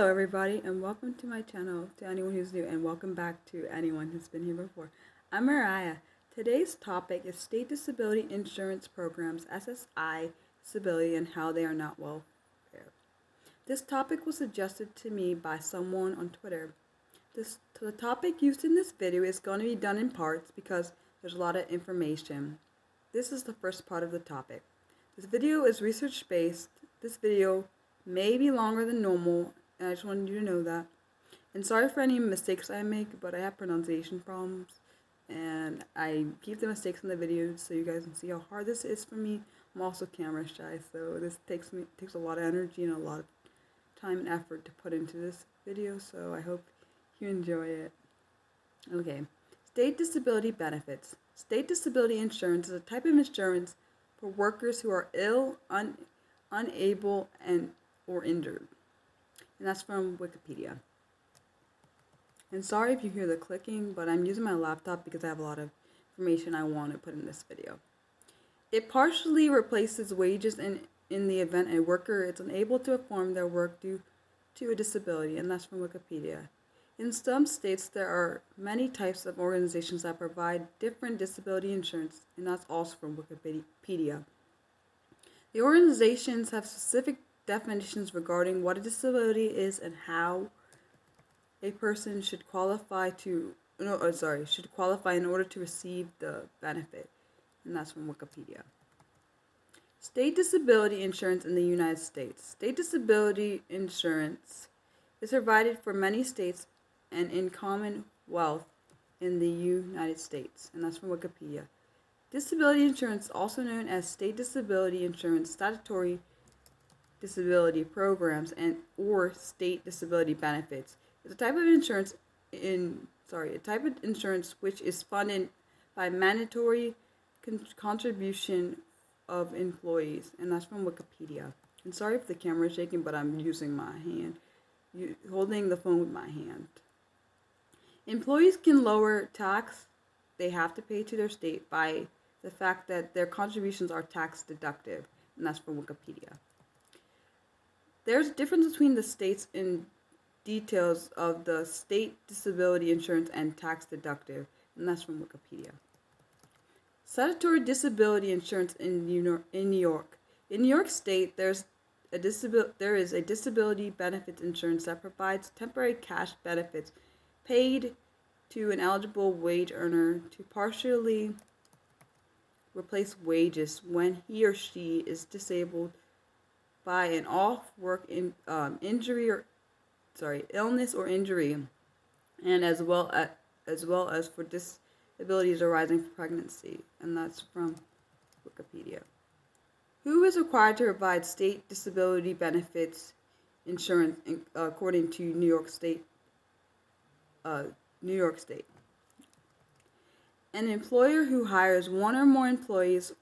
Hello everybody and welcome to my channel, to anyone who's new, and welcome back to anyone who's been here before. I'm Mariah. Today's topic is state disability insurance programs, SSI disability, and how they are not welfare. This topic was suggested to me by someone on Twitter. The topic used in this video is going to be done in parts because there's a lot of information. This is the first part of the topic. This video is research based. This video may be longer than normal, and I just wanted you to know that. And sorry for any mistakes I make, but I have pronunciation problems, and I keep the mistakes in the videos so you guys can see how hard this is for me. I'm also camera shy, so this takes a lot of energy and a lot of time and effort to put into this video, so I hope you enjoy it. Okay, state disability benefits. State disability insurance is a type of insurance for workers who are ill, unable, or injured. And that's from Wikipedia. And sorry if you hear the clicking, but I'm using my laptop because I have a lot of information I want to put in this video. It partially replaces wages in the event a worker is unable to perform their work due to a disability, and that's from Wikipedia. In some states, there are many types of organizations that provide different disability insurance, and that's also from Wikipedia. The organizations have specific definitions regarding what a disability is and how a person should qualify in order to receive the benefit, and that's from Wikipedia. State disability insurance in the United States. State disability insurance is provided for many states and in Commonwealth in the United States, and that's from Wikipedia. Disability insurance, also known as state disability insurance, statutory disability programs, or state disability benefits, is a type of insurance which is funded by mandatory contribution of employees, and that's from Wikipedia. And sorry if the camera is shaking, but I'm using my hand, holding the phone with my hand. Employees can lower tax they have to pay to their state by the fact that their contributions are tax deductive, and that's from Wikipedia. There's a difference between the states in details of the state disability insurance and tax deductive, and that's from Wikipedia. Statutory disability insurance in New York. In New York State, there is a disability benefits insurance that provides temporary cash benefits paid to an eligible wage earner to partially replace wages when he or she is disabled by an off-work illness or injury, and as well as for disabilities arising from pregnancy, and that's from Wikipedia. Who is required to provide state disability benefits insurance according to New York State? An employer who hires one or more employees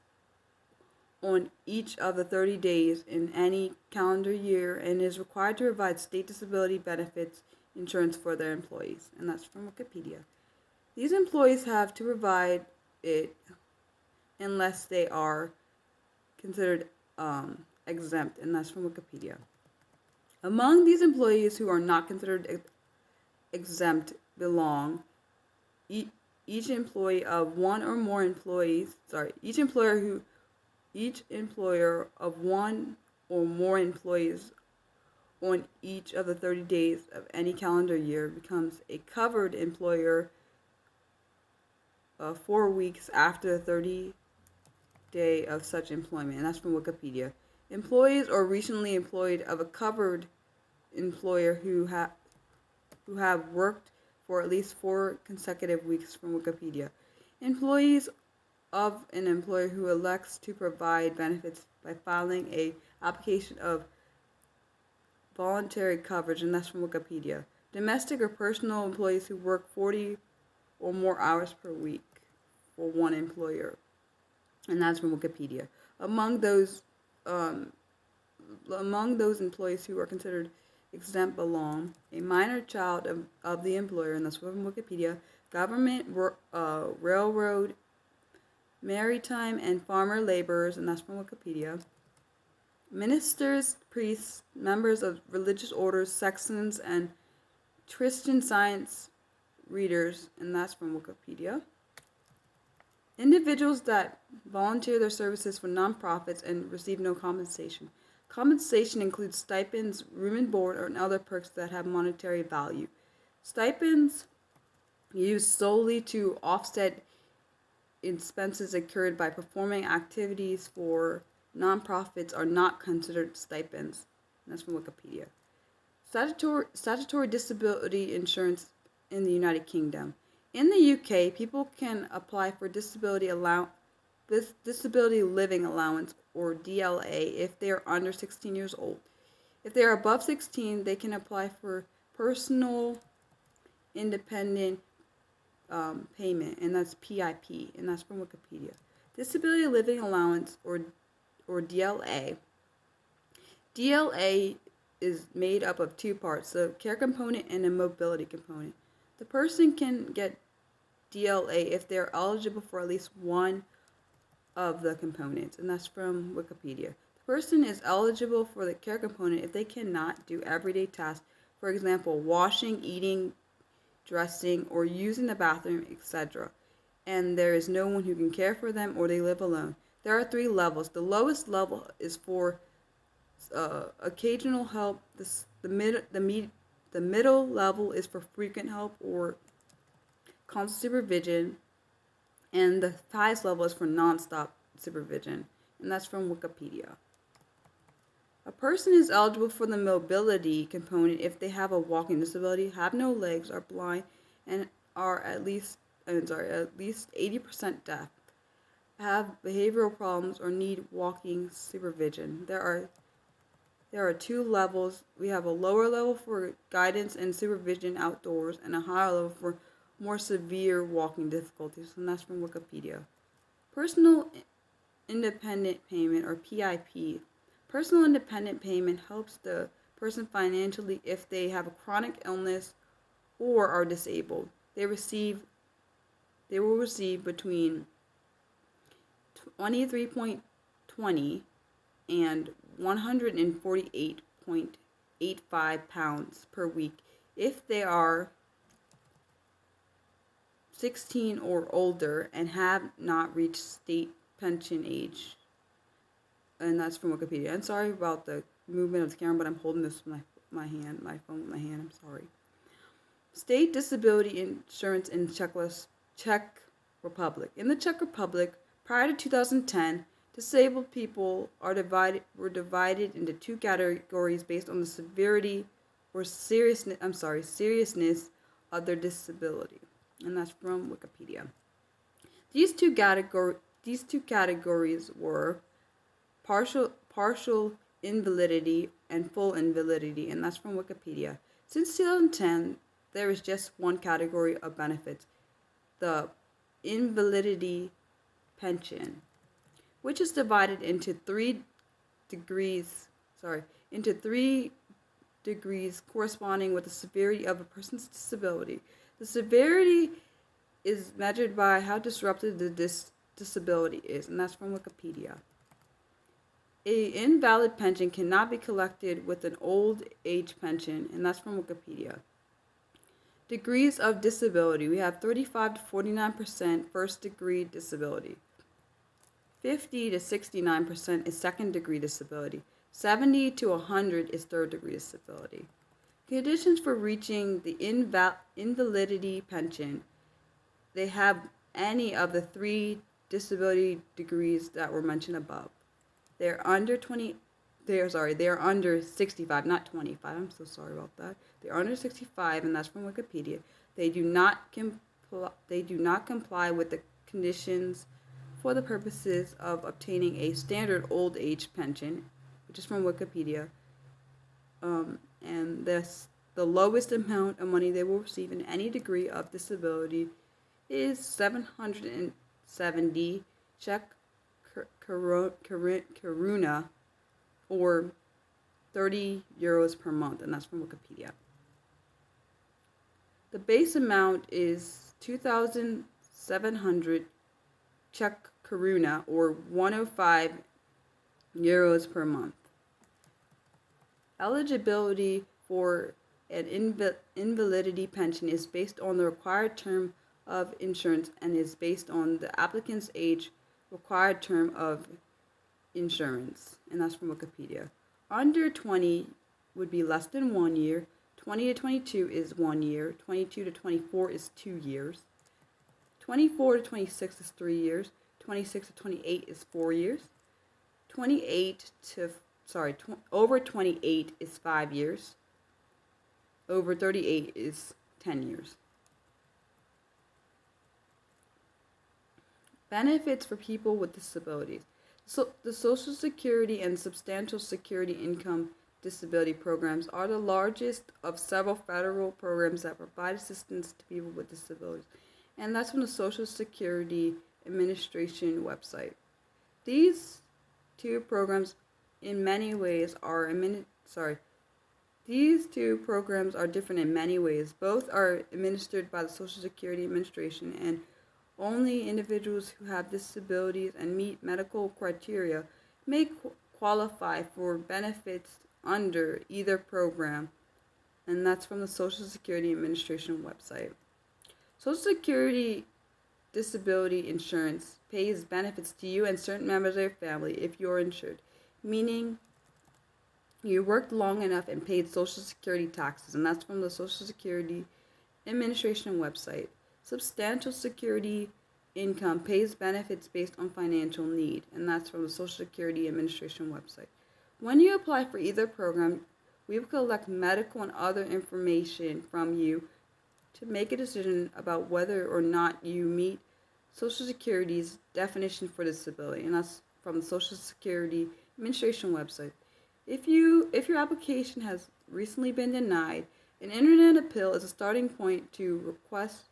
on each of the 30 days in any calendar year and is required to provide state disability benefits insurance for their employees, and that's from Wikipedia. These employees have to provide it unless they are considered exempt, and that's from Wikipedia. Among these employees who are not considered exempt belong each employer of one or more employees on each of the 30 days of any calendar year becomes a covered employer 4 weeks after the 30th day of such employment, and that's from Wikipedia. Employees or recently employed of a covered employer who have worked for at least 4 consecutive weeks, from Wikipedia. Employees of an employer who elects to provide benefits by filing a application of voluntary coverage, and that's from Wikipedia. Domestic or personal employees who work 40 or more hours per week for one employer, and that's from Wikipedia. Among those employees who are considered exempt belong a minor child of the employer, and that's from Wikipedia, government, railroad, maritime, and farmer laborers, and that's from Wikipedia. ministers, priests, members of religious orders, sections, and Christian Science readers, and that's from Wikipedia. Individuals that volunteer their services for nonprofits and receive no compensation. Compensation includes stipends, room and board, or other perks that have monetary value. Stipends used solely to offset expenses incurred by performing activities for nonprofits are not considered stipends. And that's from Wikipedia. Statutory disability insurance in the United Kingdom. In the UK, people can apply for disability living allowance, or DLA, if they are under 16 years old. If they are above 16, they can apply for personal independent payment, and that's PIP, and that's from Wikipedia. Disability living allowance, or DLA. DLA is made up of two parts, the care component and a mobility component. The person can get DLA if they are eligible for at least one of the components, and that's from Wikipedia. The person is eligible for the care component if they cannot do everyday tasks, for example, washing, eating, dressing, or using the bathroom, etc., and there is no one who can care for them, or they live alone. There are 3 levels. The lowest level is for occasional help. The middle level is for frequent help or constant supervision, and the highest level is for non-stop supervision, and that's from Wikipedia. A person is eligible for the mobility component if they have a walking disability, have no legs, are blind, and are at least 80% deaf, have behavioral problems, or need walking supervision. There are 2 levels. We have a lower level for guidance and supervision outdoors, and a higher level for more severe walking difficulties, and that's from Wikipedia. Personal independent payment, or PIP. Personal independent payment helps the person financially if they have a chronic illness or are disabled. They will receive between 23.20 and 148.85 pounds per week if they are 16 or older and have not reached state pension age. And that's from Wikipedia. I'm sorry about the movement of the camera, but I'm holding this with my phone with my hand. I'm sorry. State disability insurance in Czech Republic. In the Czech Republic, prior to 2010, disabled people were divided into 2 categories based on the severity or seriousness of their disability, and that's from Wikipedia. These two categories were partial invalidity and full invalidity, and that's from Wikipedia. Since 2010, there is just one category of benefits, the Invalidity Pension, which is divided into 3 degrees corresponding with the severity of a person's disability. The severity is measured by how disruptive the disability is, and that's from Wikipedia. An invalid pension cannot be collected with an old age pension, and that's from Wikipedia. Degrees of disability. We have 35 to 49% first degree disability. 50 to 69% is second degree disability. 70 to 100 is third degree disability. Conditions for reaching the invalidity pension. They have any of the 3 disability degrees that were mentioned above. They are under 65, not 25. I'm so sorry about that. They are under 65, and that's from Wikipedia. They do not comply with the conditions for the purposes of obtaining a standard old age pension, which is from Wikipedia. And the lowest amount of money they will receive in any degree of disability is 770 Czech koruna, or 30 euros per month, and that's from Wikipedia. The base amount is 2,700 Czech koruna, or 105 euros per month. Eligibility for an invalidity pension is based on the required term of insurance and is based on the applicant's age, required term of insurance. And that's from Wikipedia. Under 20 would be less than 1 year. 20 to 22 is 1 year. 22 to 24 is 2 years. 24 to 26 is 3 years. 26 to 28 is 4 years. Over 28 is 5 years. Over 38 is 10 years. Benefits for people with disabilities. So the Social Security and Substantial Security Income Disability programs are the largest of several federal programs that provide assistance to people with disabilities. And that's from the Social Security Administration website. These two programs in many ways are These two programs are different in many ways. Both are administered by the Social Security Administration, and only individuals who have disabilities and meet medical criteria may qualify for benefits under either program, and that's from the Social Security Administration website. Social Security disability insurance pays benefits to you and certain members of your family if you're insured, meaning you worked long enough and paid Social Security taxes, and that's from the Social Security Administration website. Substantial Security income pays benefits based on financial need, and that's from the Social Security Administration website. When you apply for either program, we will collect medical and other information from you to make a decision about whether or not you meet Social Security's definition for disability, and that's from the Social Security Administration website. If your application has recently been denied, an internet appeal is a starting point to request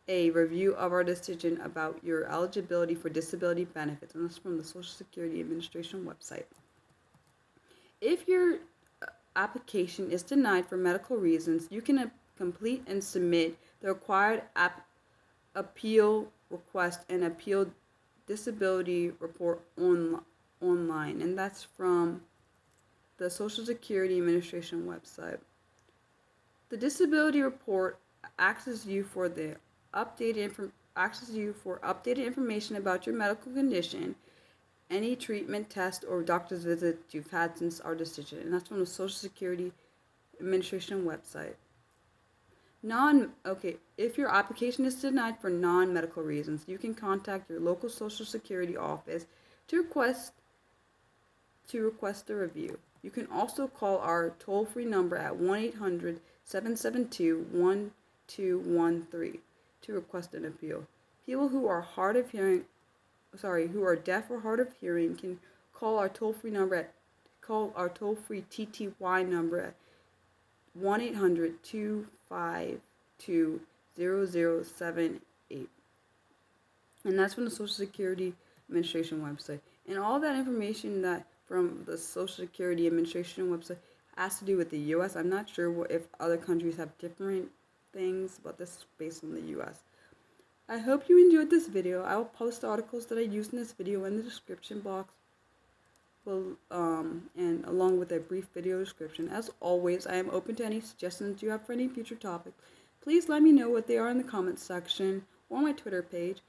a review of our decision about your eligibility for disability benefits, and that's from the Social Security Administration website. If your application is denied for medical reasons, you can complete and submit the required appeal request and appeal disability report online, and that's from the Social Security Administration website. The disability report asks you for updated information about your medical condition, any treatment, test, or doctor's visit you've had since our decision, and that's from the Social Security Administration website. If your application is denied for non-medical reasons, you can contact your local Social Security office to request a review. You can also call our toll-free number at 1-800-772-1213 to request an appeal. People who are deaf or hard of hearing can call our toll-free TTY number at 1-800-252-0078. And that's from the Social Security Administration website. And all that information that from the Social Security Administration website has to do with the U.S. I'm not sure if other countries have different things, but this is based on the U.S. I hope you enjoyed this video. I will post the articles that I used in this video in the description box, and along with a brief video description. As always, I am open to any suggestions you have for any future topics. Please let me know what they are in the comments section or my Twitter page.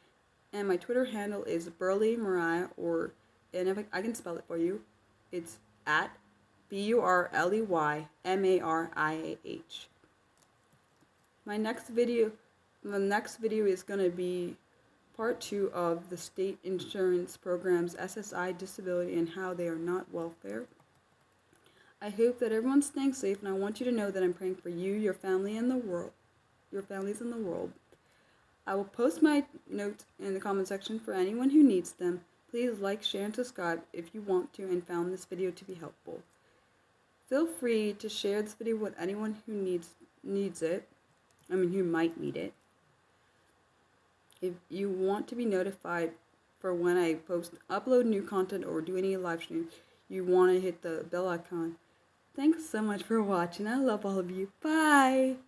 And my Twitter handle is Burley Mariah, and if I can spell it for you, it's at BURLEYMARIAH. The next video is going to be part 2 of the state insurance programs, SSI, disability, and how they are not welfare. I hope that everyone's staying safe, and I want you to know that I'm praying for you, your family, and your families in the world. I will post my notes in the comment section for anyone who needs them. Please like, share, and subscribe if you want to and found this video to be helpful. Feel free to share this video with anyone who who might need it. If you want to be notified for when I upload new content or do any live streams, you want to hit the bell icon. Thanks so much for watching. I love all of you. Bye!